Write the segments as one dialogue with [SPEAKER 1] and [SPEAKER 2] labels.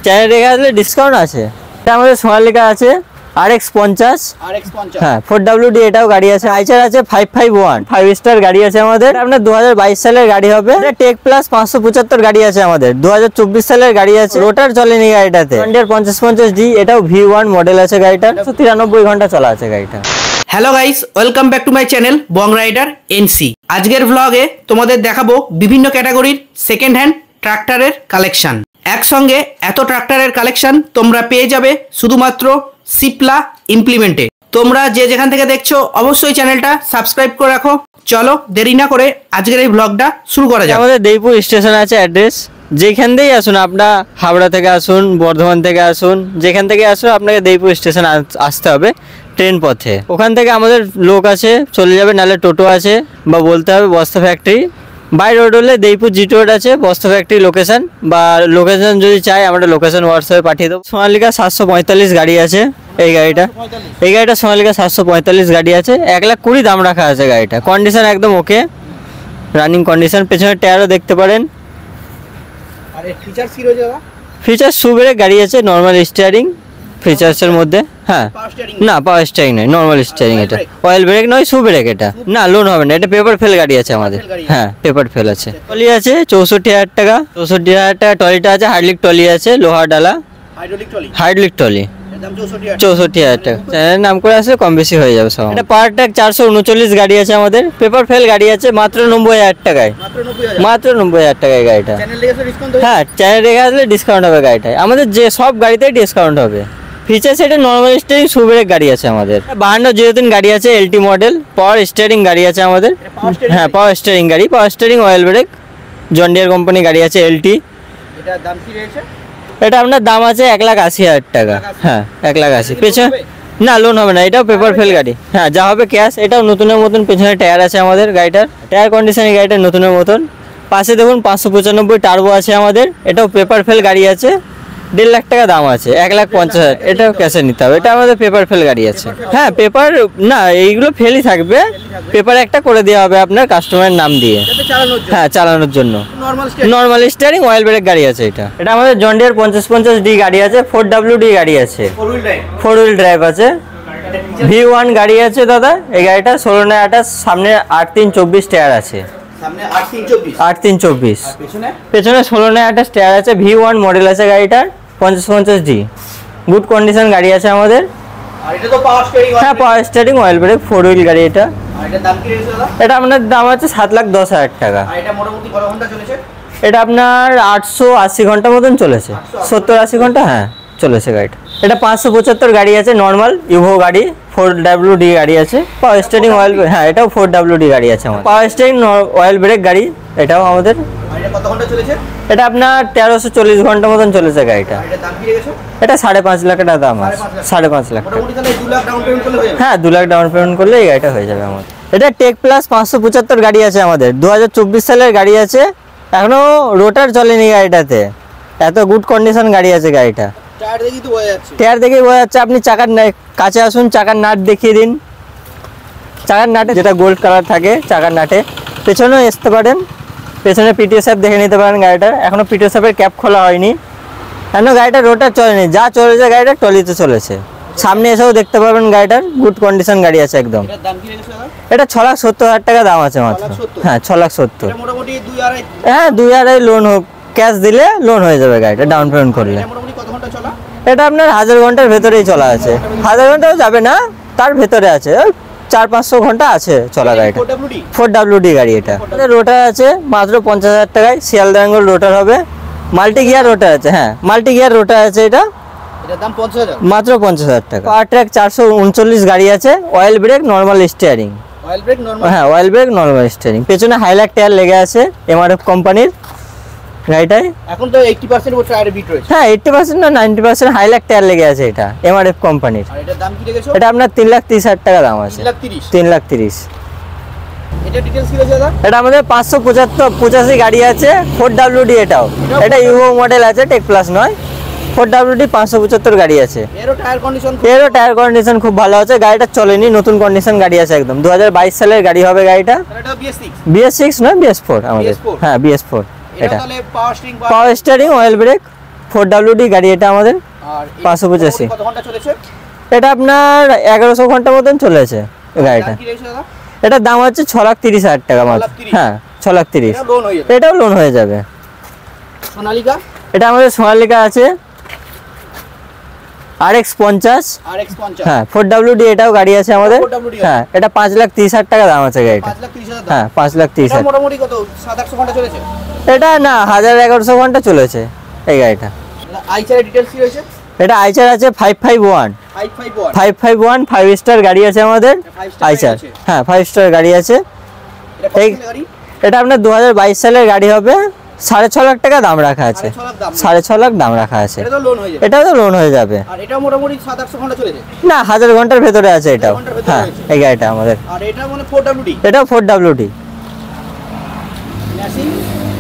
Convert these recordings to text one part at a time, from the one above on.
[SPEAKER 1] Channel দেখে আসলে discount আছে। এটা আমাদের সোনালিকা আছে RX50 হ্যাঁ 4WD এটাও গাড়ি আছে। আইচার আছে 551 5 স্টার গাড়ি আছে আমাদের। আপনার 2022 সালের গাড়ি হবে। এটা টেক প্লাস 575 গাড়ি আছে আমাদের। 2024 সালের গাড়ি আছে। রোটার চলেনি গাড়িটাতে। জন্ডিয়ার 5050D এটাও V1 মডেল আছে গাড়িটা। 193 ঘন্টা চলা আছে গাড়িটা।
[SPEAKER 2] Hello guys, welcome back to my channel bong rider NC. আজকের ভ্লগে তোমাদের দেখাবো বিভিন্ন ক্যাটাগরির সেকেন্ড হ্যান্ড ট্রাক্টরের কালেকশন। একসঙ্গে এত ট্রাক্টরের কালেকশন তোমরা পেয়ে যাবে শুধুমাত্র সিপ্লা ইমপ্লিমেন্টে। তোমরা যে যেখান থেকে দেখছো অবশ্যই চ্যানেলটা সাবস্ক্রাইব করে রাখো। চলো দেরি না করে আজকের এই ভ্লগটা শুরু করা যাক।
[SPEAKER 1] আমাদের দেইপুর স্টেশন আছে অ্যাড্রেস। যেখান থেকেই আসুন, আপনার হাওড়া থেকে আসুন, বর্ধমান থেকে আসুন, যেখান থেকে আসুন আপনাকে দেইপুর স্টেশন আসতে হবে ট্রেন পথে। ওখান থেকে আমাদের লোক আছে, চলে যাবে, নাহলে টোটো আছে, বা বলতে হবে বস্তা ফ্যাক্টরি। বাই রোড হলে দেইপুর জিটি রোড আছে, বস্তা ফ্যাক্টরি লোকেশন, বা লোকেশন যদি চাই আমরা লোকেশন হোয়াটসঅ্যাপে পাঠিয়ে দেবো। সোনালিকা 745 গাড়ি আছে এই গাড়িটা সোনালিকা 745 গাড়ি আছে। 1,20,000 দাম রাখা আছে গাড়িটা। কন্ডিশন একদম ওকে, রানিং কন্ডিশন। পেছনের টায়ারও দেখতে পারেন। ফিচার শু ব্রেক গাড়ি আছে, নর্মাল স্টিয়ারিং ফিচার্সের মধ্যে। হ্যাঁ না, পাওয়ার স্টিয়ারিং নয়, নর্মাল স্টিয়ারিং। এটা অয়েল ব্রেক নয়, শু ব্রেক। এটা না, লোন হবে না, এটা পেপার ফেল গাড়ি আছে আমাদের। হ্যাঁ পেপার ফেল আছে। টলি আছে 64,000 টাকা। 64,000 টাকা টলিটা আছে। হাইড্রোলিক টলি আছে, লোহার ডালা হাইড্রোলিক টলি 64,000 টাকা। চ্যানেলের নাম করে আসলে কম বেশি হয়ে যাবে সব। এটা পাওয়ার ট্র্যাক 439 গাড়ি আছে আমাদের। পেপার ফেল গাড়ি আছে মাত্র 90,000 টাকায়। মাত্র 90,000 টাকায় গাড়িটা। হ্যাঁ চ্যানেল দেখে আসলে ডিসকাউন্ট হবে গাড়িটায়। আমাদের যে সব গাড়িতেই ডিসকাউন্ট হবে। ফিচার্স এটা নর্মাল স্টিয়ারিং, শু ব্রেক গাড়ি আছে আমাদের। 5203 গাড়ি আছে, LT মডেল। পাওয়ার স্টিয়ারিং গাড়ি আছে আমাদের। হ্যাঁ পাওয়ার স্টিয়ারিং গাড়ি, পাওয়ার স্টিয়ারিং, অয়েল ব্রেক, জন্ডিয়ার কোম্পানি গাড়ি আছে LT।
[SPEAKER 2] এটার দাম কি রয়েছে?
[SPEAKER 1] এটা আপনার দাম আছে 1,80,000 টাকা। হ্যাঁ 1,80,000। পেছনে না, লোন হবে না, এটাও পেপার ফেল গাড়ি। হ্যাঁ যা হবে ক্যাশ। এটাও নতুনের মতন পেছনে টায়ার আছে আমাদের গাড়িটার। টায়ার কন্ডিশন এই গাড়িটার নতুনের মতন। পাশে দেখুন 595 টার্বো আছে আমাদের। এটাও পেপার ফেল গাড়ি আছে। 1.5 লাখ টাকা দাম আছে। 1,50,000 এটাও ক্যাশে নিতে হবে। এটা আমাদের পেপার ফেল গাড়ি আছে। হ্যাঁ পেপার না, এইগুলো ফেলই থাকবে। পেপার একটা করে দেওয়া হবে আপনার কাস্টমারের নাম দিয়ে। হ্যাঁ চালানোর জন্য। নর্মাল স্টিয়ারিং, অয়েল ব্রেক গাড়ি আছে। এটা আমাদের জন্ডিয়ার 5050D গাড়ি আছে। 4WD গাড়ি আছে, 4 হুইল ড্রাইভ আছে। V1 গাড়ি আছে দাদা। এই গাড়িটা 16/28, সামনে 8/3/24 টায়ার আছে। 8/3/24 পেছনে 16/28 টায়ার আছে। V1 মডেল আছে গাড়িটার, 5050D। গুড কন্ডিশন গাড়ি আছে আমাদের। হ্যাঁ power steering, oil break, 4 wheel গাড়ি এটা। এটা আপনার দাম আছে 7,10,000 টাকা। এটা আপনার 880 ঘন্টা মতন চলেছে। 70-80 ঘন্টা হ্যাঁ চলেছে গাড়িটা। এটা 575 গাড়ি আছে, নর্মাল ইভো গাড়ি। 4WD গাড়ি আছে। পাওয়ার স্টিয়ারিং, অয়েল, হ্যাঁ এটাও 4WD গাড়ি আছে আমাদের। পাওয়ার স্টিয়ারিং, অয়েল ব্রেক গাড়ি এটাও আমাদের। এটা আপনার 1340 ঘন্টা মতন চলেছে গাড়িটা। এটা 5.5 লাখ টাকা দাম আছে। 5.5 লাখ টাকা। হ্যাঁ 2 লাখ ডাউন পেমেন্ট করলে এই গাড়িটা হয়ে যাবে আমাদের। এটা টেক প্লাস 575 গাড়ি আছে আমাদের। 2024 সালের গাড়ি আছে। এখনো রোটার চলেনি গাড়িটাতে। এত গুড কন্ডিশন গাড়ি আছে গাড়িটা। টায়ার দেখেই বোঝা যাচ্ছে। আপনি চাকার কাছে আসুন, চাকার নাট দেখিয়ে দিন। চাকার নাটে যেটা গোল্ড কালার থাকে চাকার নাটে। পেছনেও আসতে পারেন, পেছনে PTO দেখে নিতে পারেন গাড়িটার। এখনো PTO ক্যাপ খোলা হয়নি। কেন গাড়িটার রোটার চলেনি, যা চলেছে গাড়িটা টলিতে চলেছে। সামনে এসেও দেখতে পাবেন গাড়িটার গুড কন্ডিশন গাড়ি আছে একদম। এটা 6,70,000 টাকা দাম আছে মাত্র। হ্যাঁ 6,70,000। হ্যাঁ 2,500 লোন হোক, ক্যাশ দিলে লোন হয়ে যাবে গাড়িটা ডাউন পেমেন্ট করলে। এটা আপনার 1000 ঘন্টার ভেতরেই চলা আছে। 1000 ঘন্টাও যাবে না, তার ভেতরে আছে। 400-500 ঘন্টা আছে চলা গাড়িটা। 4WD গাড়ি এটা। রোটার আছে মাত্র 50,000 টাকায়। শিয়ালদা বেঙ্গল রোটার হবে। মাল্টি গিয়ার রোটার আছে। হ্যাঁ মাল্টি গিয়ার রোটার আছে। এটা মাত্র 50,000 টাকা। পাওয়ার ট্র্যাক 439 গাড়ি আছে। Oil brake, normal steering. হ্যাঁ অয়েল ব্রেক, নর্মাল স্টিয়ারিং। পেছনে হাইলাক টায়ার লেগে আছে MRF কোম্পানির গাড়িটায়। এখন তো 80% ও টায়ারে বিট রয়েছে। হ্যাঁ 80% না 90% হাইলাক টায়ার লেগে আছে। এটা MRF কোম্পানির। আর এটার দাম কি রেখেছো? এটা আপনার 3,30,000 টাকা দাম আছে। 3,30,000। এটা ডিটেইলস কি রয়েছে দাদা? এটা আমাদের 585 গাড়ি আছে। 4WD এটাও। এটা ইভো মডেল আছে, টেক প্লাস নয়। 4WD 575 গাড়ি আছে। এরও টায়ার কন্ডিশন খুব ভালো আছে। গাড়িটা চলেনি, নতুন কন্ডিশন গাড়ি আছে একদম। 2022 সালের গাড়ি হবে গাড়িটা। এটা BS6 নয়, BS4 আমাদের। হ্যাঁ BS4 এটা। পাওয়ার স্টিয়ারিং, অয়েল ব্রেক, 4WD গাড়ি এটা আমাদের
[SPEAKER 2] আর
[SPEAKER 1] 585
[SPEAKER 2] কত ঘন্টা চলেছে?
[SPEAKER 1] এটা আপনার 1100 ঘন্টা মতন চলেছে এই গাড়িটা।
[SPEAKER 2] কি রয়েছে দাদা?
[SPEAKER 1] এটার দাম হচ্ছে 6,30,000 টাকা মাত্র।
[SPEAKER 2] 6,30,000
[SPEAKER 1] হ্যাঁ 6,30,000।
[SPEAKER 2] এটা লোন হয়ে যাবে।
[SPEAKER 1] এটাও লোন হয়ে যাবে।
[SPEAKER 2] সোনালিকা
[SPEAKER 1] এটা আমাদের সোনালিকা আছে RX 50।
[SPEAKER 2] RX 50
[SPEAKER 1] হ্যাঁ 4WD এটাও গাড়ি আছে আমাদের।
[SPEAKER 2] 4WD
[SPEAKER 1] হ্যাঁ এটা 5,30,000 টাকা দাম আছে গাড়িটা।
[SPEAKER 2] 5,30,000 দাম।
[SPEAKER 1] হ্যাঁ
[SPEAKER 2] এটা
[SPEAKER 1] 5,30,000।
[SPEAKER 2] মোটামুটি কত 700 ঘন্টা চলেছে?
[SPEAKER 1] এটা না 1,1100 ঘন্টা চলেছে এই গাড়িটা।
[SPEAKER 2] আইচারের ডিটেইলস কি রয়েছে?
[SPEAKER 1] এটা আইচার আছে 551।
[SPEAKER 2] 551
[SPEAKER 1] 551 5 স্টার গাড়ি আছে আমাদের
[SPEAKER 2] 5 স্টার
[SPEAKER 1] আইচার।
[SPEAKER 2] আছে।
[SPEAKER 1] হ্যাঁ 5 স্টার গাড়ি আছে।
[SPEAKER 2] এটা কত
[SPEAKER 1] এই
[SPEAKER 2] সালের গাড়ি?
[SPEAKER 1] এটা আপনার 2022 সালের গাড়ি হবে। 6.5 লাখ টাকা দাম রাখা আছে।
[SPEAKER 2] 6.5 লাখ দাম।
[SPEAKER 1] 6.5 লাখ দাম রাখা আছে।
[SPEAKER 2] এটা তো লোন হয়ে যাবে।
[SPEAKER 1] এটাও তো লোন হয়ে যাবে।
[SPEAKER 2] আর এটা মোটামুটি 700 ঘন্টা চলেছে।
[SPEAKER 1] না 1000 ঘন্টার ভেতরে আছে এটাও।
[SPEAKER 2] ঘন্টার ভেতরে
[SPEAKER 1] হ্যাঁ
[SPEAKER 2] রয়েছে।
[SPEAKER 1] এই গাড়িটা আমাদের।
[SPEAKER 2] আর এটা মানে 4WD
[SPEAKER 1] এটাও 4WD।
[SPEAKER 2] ম্যাসি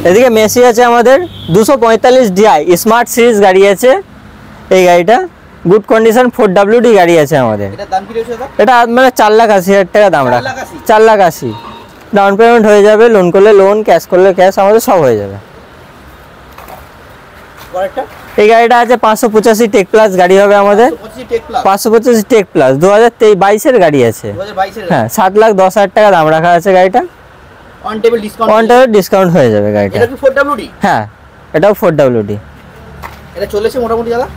[SPEAKER 1] এদিকে মেসি আছে আমাদের 245 DI স্মার্ট সিরিজ গাড়ি আছে এই গাড়িটা। গুড কন্ডিশন 4WD গাড়ি আছে আমাদের।
[SPEAKER 2] এটার দাম কি রয়েছে দাদা?
[SPEAKER 1] এটা মানে 4,80,000 টাকা দাম রাখা।
[SPEAKER 2] 4,80,000
[SPEAKER 1] 4,80,000 ডাউন পেমেন্ট হয়ে যাবে, লোন করলে লোন, ক্যাশ করলে ক্যাশ, আমাদের সব হয়ে যাবে।
[SPEAKER 2] পরেরটা
[SPEAKER 1] এই গাড়িটা আছে 585 টেক প্লাস গাড়ি হবে আমাদের।
[SPEAKER 2] 25 টেক প্লাস
[SPEAKER 1] 585 টেক প্লাস 2022 এর গাড়ি আছে।
[SPEAKER 2] 2022 এর।
[SPEAKER 1] হ্যাঁ 7,10,000 টাকা দাম রাখা আছে গাড়িটা।
[SPEAKER 2] On table discount.
[SPEAKER 1] One time discount হয়ে যাবে গাড়িটা।
[SPEAKER 2] এটা কি 4WD?
[SPEAKER 1] হ্যাঁ এটাও 4WD।
[SPEAKER 2] এটা চলেছে মোটামুটি দাদা?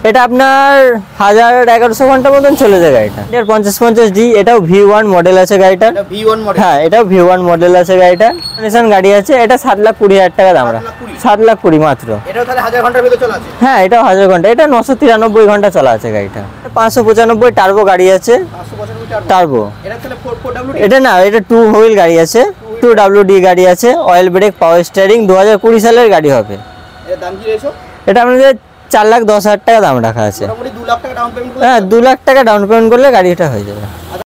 [SPEAKER 1] এটা আপনার 1,1100 ঘন্টা মতন চলে যায় গাড়িটা। এটার 5050D এটাও V1 মডেল আছে গাড়িটা।
[SPEAKER 2] এটা V1 মডেল।
[SPEAKER 1] হ্যাঁ এটাও V1 মডেল আছে গাড়িটা। কন্ডিশন গাড়ি আছে। এটা 7,20,000 টাকা দাম রাখা। 7,20,000 মাত্র।
[SPEAKER 2] এটাও তাহলে 1000 ঘন্টার ভিতরে চলে আছে।
[SPEAKER 1] হ্যাঁ এটাও 1000 ঘন্টা। এটা 993 ঘন্টা চলা আছে গাড়িটা। 595 টার্বো গাড়ি আছে।
[SPEAKER 2] 595
[SPEAKER 1] টার্বো
[SPEAKER 2] এটা তাহলে 4WD।
[SPEAKER 1] এটা না, এটা 2 হুইল গাড়ি আছে। 2WD গাড়ি আছে। অয়েল ব্রেক, পাওয়ার স্টিয়ারিং, 2020 সালের গাড়ি হবে।
[SPEAKER 2] এর দাম কি রয়েছে?
[SPEAKER 1] এটা আপনাদের 4,10,000 টাকা দাম রাখা আছে।
[SPEAKER 2] মোটামুটি 2 লাখ টাকা ডাউন পেমেন্ট করলে
[SPEAKER 1] হ্যাঁ 2 লাখ টাকা ডাউন পেমেন্ট করলে গাড়িটা হয়ে যাবে।